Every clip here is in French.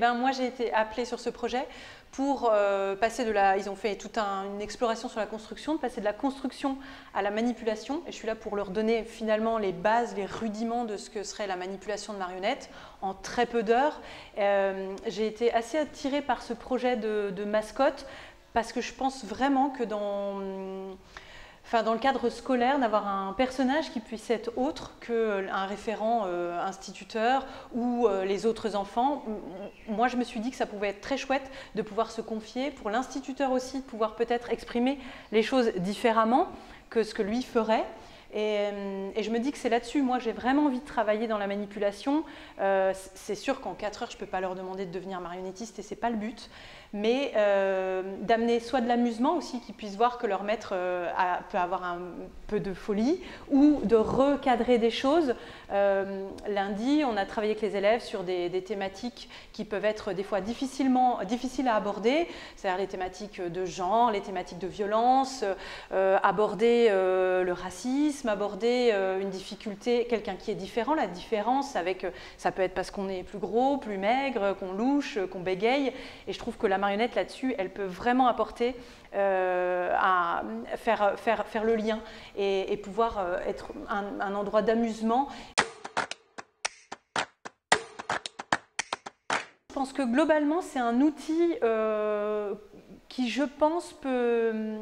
Moi, j'ai été appelée sur ce projet pour passer de la... Ils ont fait toute une exploration sur la construction, de passer de la construction à la manipulation. Et je suis là pour leur donner finalement les bases, les rudiments de ce que serait la manipulation de marionnettes en très peu d'heures. J'ai été assez attirée par ce projet de mascotte parce que je pense vraiment que dans le cadre scolaire, d'avoir un personnage qui puisse être autre qu'un référent instituteur ou les autres enfants. Moi, je me suis dit que ça pouvait être très chouette de pouvoir se confier, pour l'instituteur aussi, de pouvoir peut-être exprimer les choses différemment que ce que lui ferait. Et je me dis que c'est là-dessus, moi j'ai vraiment envie de travailler dans la manipulation. C'est sûr qu'en 4 heures, je ne peux pas leur demander de devenir marionnettiste et ce n'est pas le but. Mais d'amener soit de l'amusement aussi, qu'ils puissent voir que leur maître peut avoir un peu de folie, ou de recadrer des choses. Lundi, on a travaillé avec les élèves sur des thématiques qui peuvent être des fois difficiles à aborder, c'est-à-dire les thématiques de genre, les thématiques de violence, aborder le racisme, aborder une difficulté, quelqu'un qui est différent, la différence avec, ça peut être parce qu'on est plus gros, plus maigre, qu'on louche, qu'on bégaye, et je trouve que la marionnette là-dessus, elle peut vraiment apporter à faire le lien et pouvoir être un endroit d'amusement. Je pense que globalement, c'est un outil qui, je pense, peut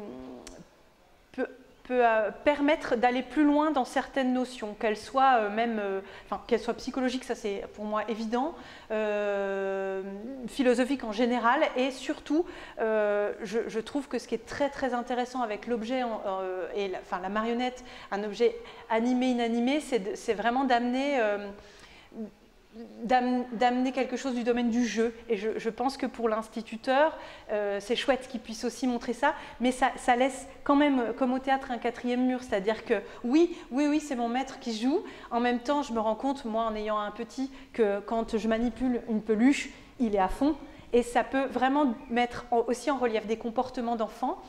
permettre d'aller plus loin dans certaines notions, qu'elles soient qu'elles soient psychologiques, ça c'est pour moi évident, philosophiques en général, et surtout, je trouve que ce qui est très très intéressant avec l'objet et la marionnette, un objet animé, inanimé, c'est vraiment d'amener quelque chose du domaine du jeu. Et je pense que pour l'instituteur, c'est chouette qu'il puisse aussi montrer ça, mais ça laisse quand même, comme au théâtre, un 4e mur, c'est-à-dire que oui, c'est mon maître qui joue. En même temps, je me rends compte, moi en ayant un petit, que quand je manipule une peluche, il est à fond, et ça peut vraiment mettre aussi en relief des comportements d'enfants.